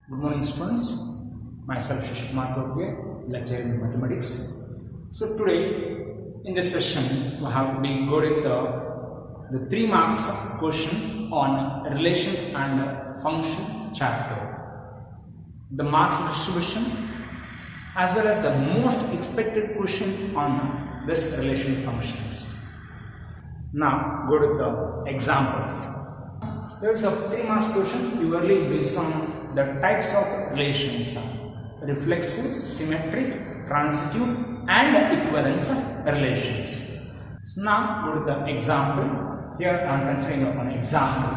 Good morning students, myself Shishkumar here, lecturer in mathematics. So today in this session we have been going the 3 marks question on relation and function chapter. The marks distribution as well as the most expected question on this relation functions. Now go to the examples. There is a 3 marks questions purely based on the types of relations: reflexive, symmetric, transitive and equivalence relations. So now go to the example. Here I am considering an example.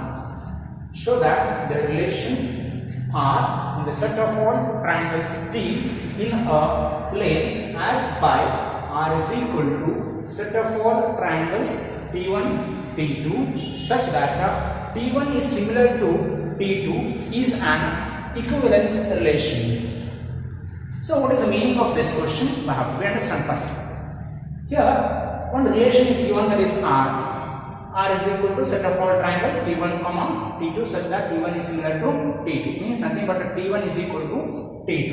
Show that the relation R in the set of all triangles T in a plane as by R is equal to set of all triangles T1, T2 such that T1 is similar to T2 is an equivalence relation. So what is the meaning of this question? We understand first. Here one relation is given, that is R. R is equal to set of all triangle T1, T2 such that T1 is similar to T2. Means nothing but T1 is equal to T2.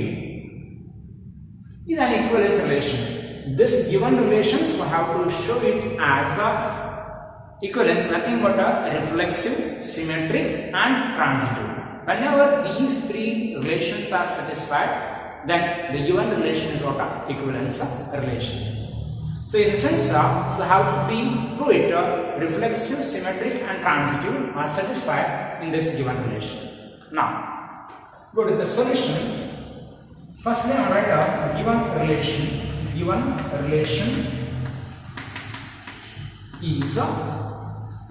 Is an equivalence relation. This given relations we have to show it as a equivalence, nothing but a reflexive, symmetric and transitive. Whenever these three relations are satisfied, then the given relation is what a equivalence relation. So in the sense we have to prove it reflexive, symmetric and transitive are satisfied in this given relation. Now go to the solution. Firstly I write a given relation. Given relation is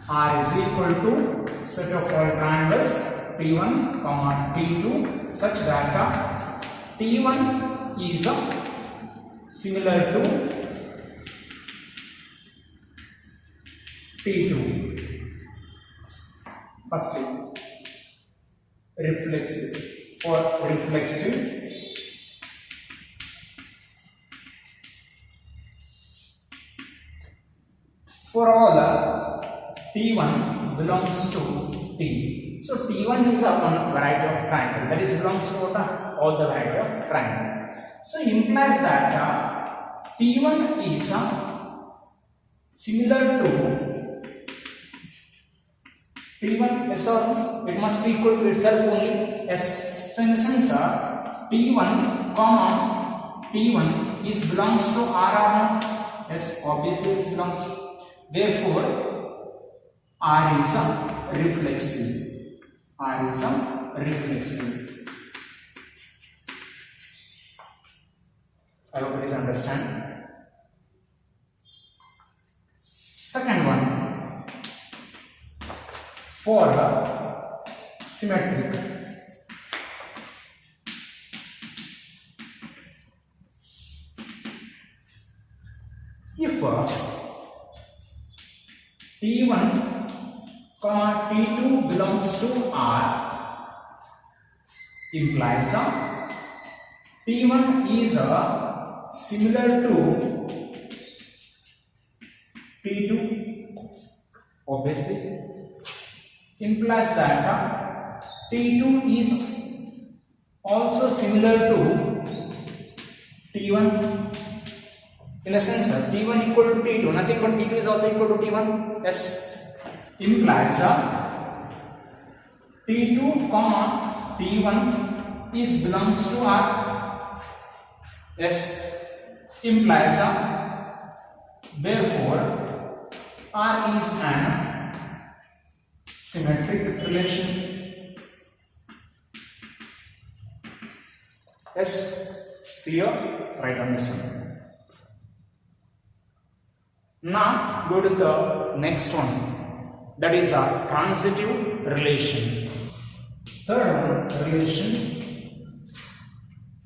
R is equal to set of all triangles T1, T2 such that T1 is similar to T2. Firstly, reflexive. For reflexive, for all T1 belongs to T. So T1 is a one variety of triangle, that is belongs to all the variety of triangle. So implies that T1 is similar to T1, yes or no? It must be equal to itself only, yes. So in the sense T1 comma T1 is belongs to R, yes, obviously it belongs to. Therefore R is reflexive. R is reflexive. I hope it is understand. Second one, for symmetric. If T1, T2 belongs to R, implies T1 is similar to T2, obviously. Implies that T2 is also similar to T1. In the sense T1 equal to T2, nothing but T2 is also equal to T1. Yes. Implies T2 comma T1 is belongs to R. Yes. Implies therefore R is an symmetric relation. Yes. Clear? Right on this one. Now go to the next one, that is a transitive relation. Third one, relation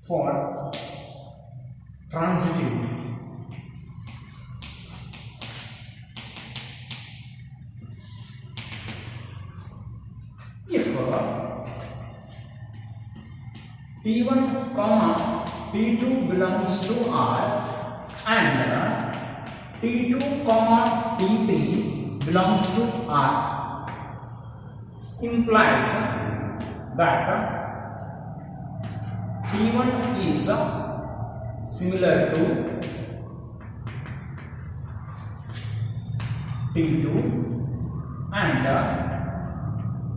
for transitive. If T1 comma T2 belongs to R and T2 comma T3 belongs to R, implies that T1 is similar to T2 and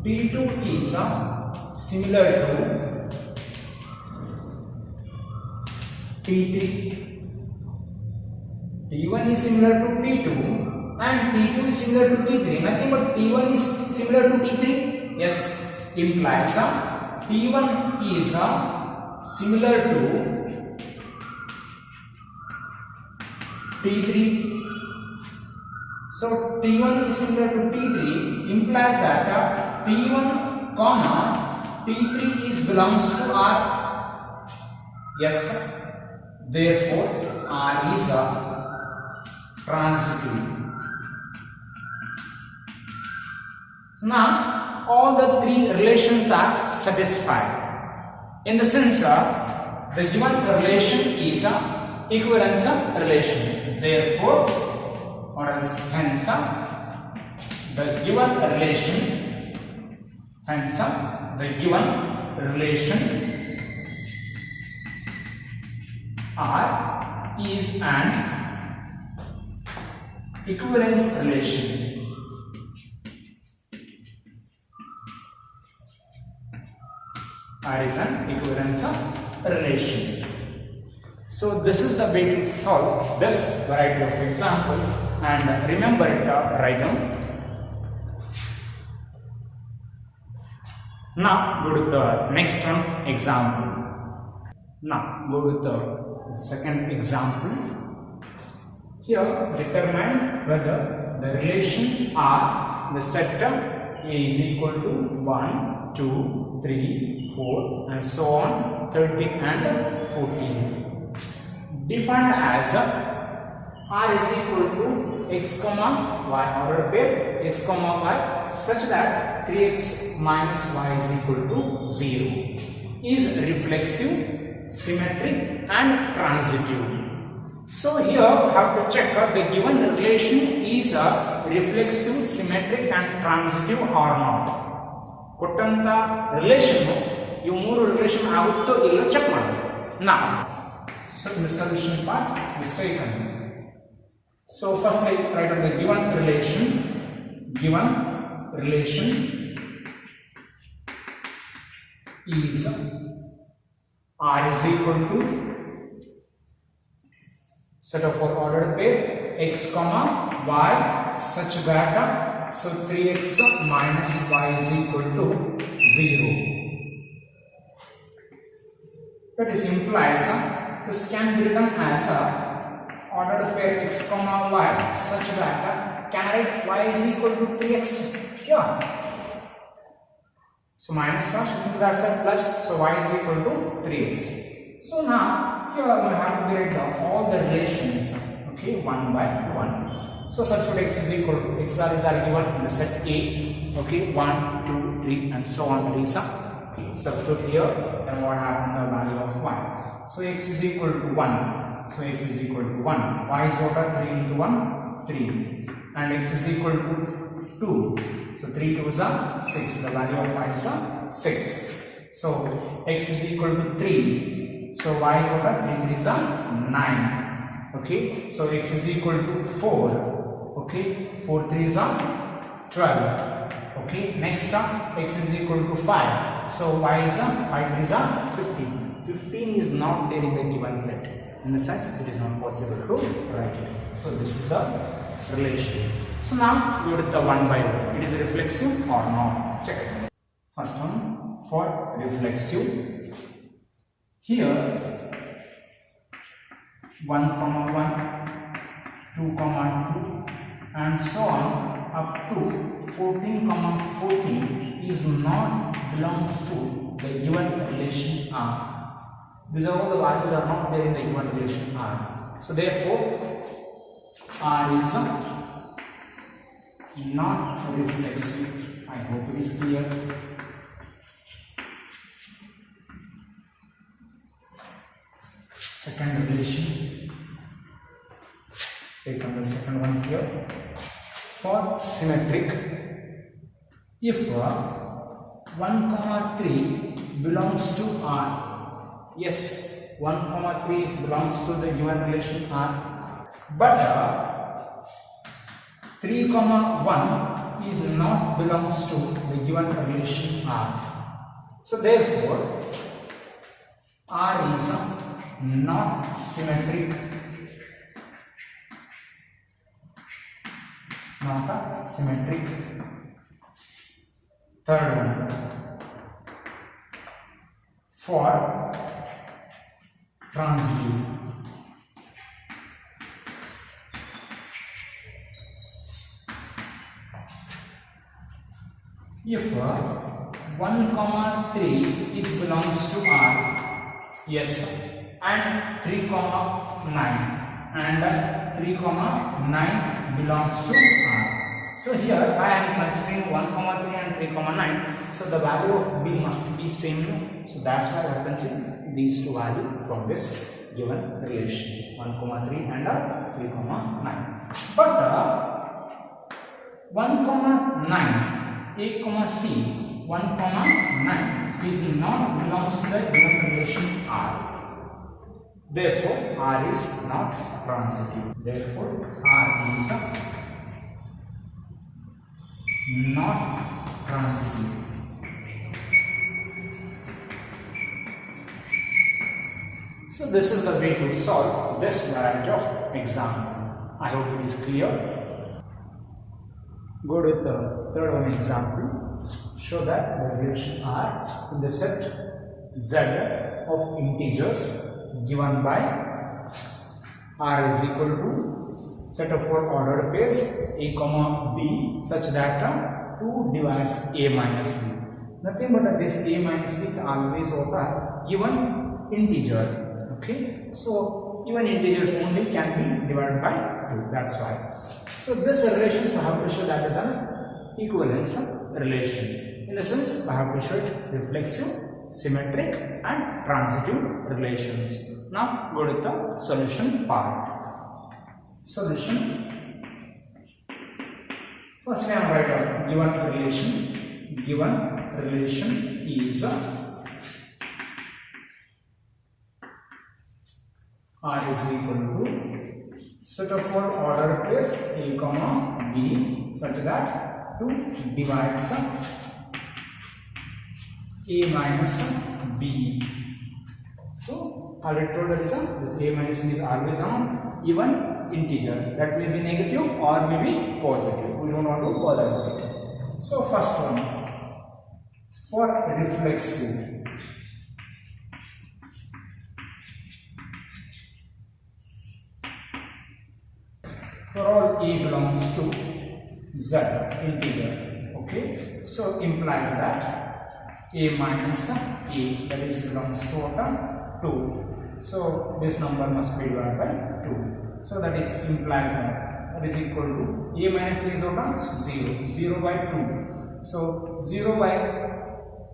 T2 is similar to T3. T1 is similar to T2 and T2 is similar to T3. Nothing but T1 is similar to T3. Yes, implies T1 is similar to T3. So T1 is similar to T3 implies that T1 comma T3 is belongs to R. Yes, therefore R is transitive. Now all the three relations are satisfied. In the sense the given relation is equivalence relation. Therefore, or else hence the given relation R is an equivalence relation. R is an equivalence relation. So this is the way to solve this variety of example, and remember it, write down. Now go to the next one example. Now go to the second example. Here determine whether the relation R, the set A is equal to 1, 2, 3, 4 and so on, 13 and 14. Defined as R is equal to x comma y, ordered pair x comma y such that 3x minus y is equal to 0, is reflexive, symmetric and transitive. So here we have to check the given relation is reflexive, symmetric and transitive or not. ಕೊಟ್ಟಂತ relation ಇವು ಮೂರು relation ಆಗುತ್ತೋ ಇಲ್ಲೋ check ಮಾಡಬೇಕು. Now so in the solution part let's take it. So first I write on the given relation is R is equal to set of four ordered pair x comma y such that so 3x minus y is equal to 0. That is implies this can be written as ordered pair x comma y such that can I write y is equal to 3x here. So minus first into that side plus, so y is equal to 3x. So now here we have to write down all the relations, okay, one by one. So substitute x is equal to x are given in the set A, okay, 1, 2, 3 and so on. Okay, substitute here and what happened the value of y. So x is equal to 1. So x is equal to 1. Y is what? 3 into 1, 3. And x is equal to 2. So 3 2s are 6. The value of y is 6. So x is equal to 3. So y is what? 3 3s are 9. Okay. So x is equal to 4. Okay. 4 3s are 12. Okay. Next x is equal to 5. So y is 5 3s are 15. 15 is not there in the given set. In the sense it is not possible to write it. So this is the relation. So now go to the one by one. It is reflexive or not? Check it. First one for reflexive. Here 1 comma 1, 2 comma 2 and so on up to 14 comma 14 is not belongs to the given relation R. These are all the values are not there in the given relation R. So therefore R is not reflexive. I hope it is clear. Second relation. Take on the second one here. For symmetric, if 1 comma 3 belongs to R, Yes, 1 comma 3 belongs to the given relation R, but 3 comma 1 is not belongs to the given relation R. So therefore R is not symmetric, Third one, for transitive, if 1 comma 3 is belongs to R, yes, and 3 comma 9 and 3 comma 9 belongs to R. So here I am considering 1 comma 3 and 3 comma 9. So the value of B must be same. So that's why I am considering these two values from this given relation, 1 comma 3 and 3 comma 9. But 1 comma 9, A comma C, 1 comma 9 is not belongs to the given relation R. Therefore R is not transitive. Therefore R is not transitive. So this is the way to solve this variety of example. I hope it is clear. Go to the third one example. Show that the relation R in the set Z of integers given by R is equal to set of 4 ordered pairs A comma B such that 2 divides A minus B. Nothing but this A minus B is always over even integer. Okay, so even integers only can be divided by 2. That's why. So this relation I have to show that is an equivalence relation. In the sense I have to show it reflexive, symmetric and transitive relations. Now go to the solution part. Solution. First I am write out given relation. Given relation is R is equal to set of 4 ordered pairs A comma B such that 2 divides A minus B. So already told that is this A minus B is always an even integer, that may be negative or may be positive. We don't want to bother with it. So first one, for reflexive. For all A belongs to Z integer, okay, so implies that A minus A, that is belongs to 2, so this number must be divided by 2, so that is implies that is equal to A minus A is 0, 0 by 2, so 0 by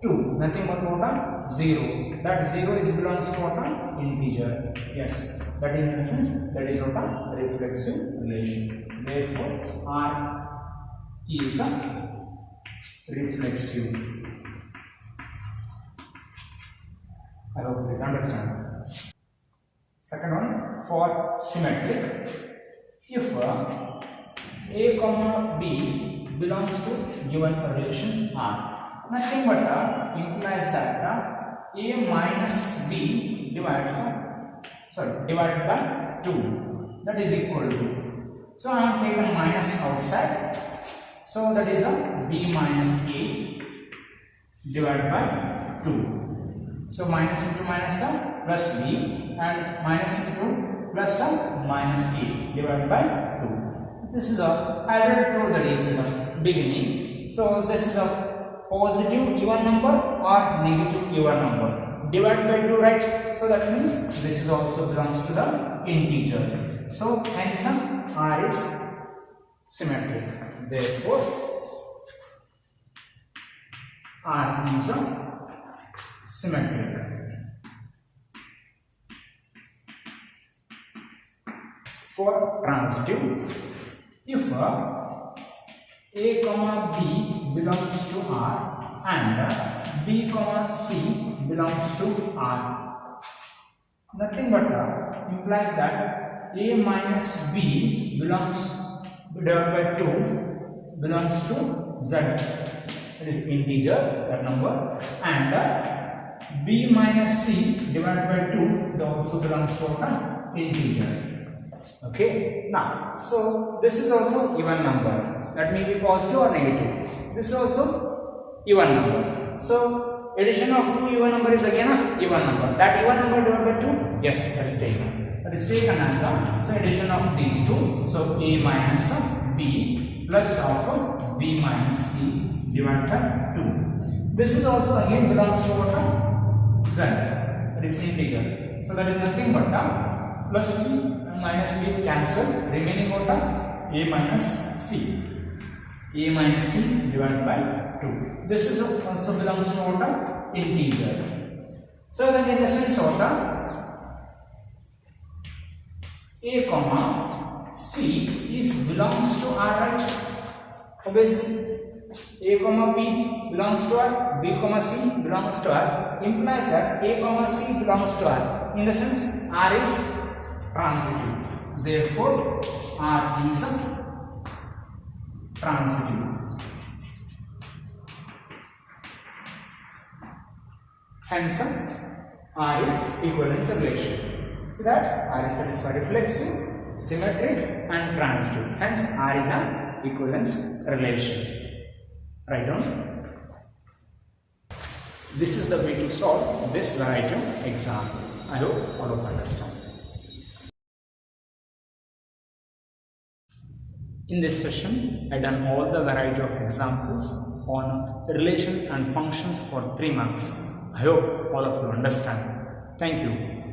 2, nothing but 0, that 0 is belongs to integer, yes. That is in the sense that is a reflexive relation. Therefore, R is a reflexive. I hope please understand. Second one, for symmetric. If A comma B belongs to given relation R, nothing but implies that A minus B divided by 2, that is equal to, so I have taken minus outside, so that is a B minus A divided by 2, so minus into minus plus B and minus into plus minus A divided by 2. This is I already told the reason in the beginning, so this is a positive even number or negative even number. Divided by 2, right? So that means this is also belongs to the integer. So hence R is symmetric. Therefore R is symmetric. For transitive, if A comma B belongs to R and B comma C belongs to R, nothing but implies that a minus b belongs divided by 2 belongs to z, that is integer, that number, and b minus c divided by 2 is also belongs to an integer. Okay, now so this is also even number, that may be positive or negative. This is also even number. So addition of two even number is again a even number. That even number divided by 2, yes, that is taken. That is taken as a, so addition of these two. So a minus b plus of b minus c divided by 2. This is also again belongs to what? Z. That is integer. So that is nothing but plus b and minus b cancel. Remaining what? A minus c. A minus c divided by 2. This is also belongs to what? Integer. So then in the sense of a comma c is belongs to R, right? Obviously a comma b belongs to R, b comma c belongs to R, implies that a comma c belongs to R. In the sense R is transitive. Therefore R is transitive. Hence R is equivalence relation. So that R is satisfied reflexive, symmetric and transitive. Hence R is an equivalence relation. Write down. This is the way to solve this variety of example. I hope all of you understand. In this session, I done all the variety of examples on relation and functions for 3 marks. I hope all of you understand. Thank you.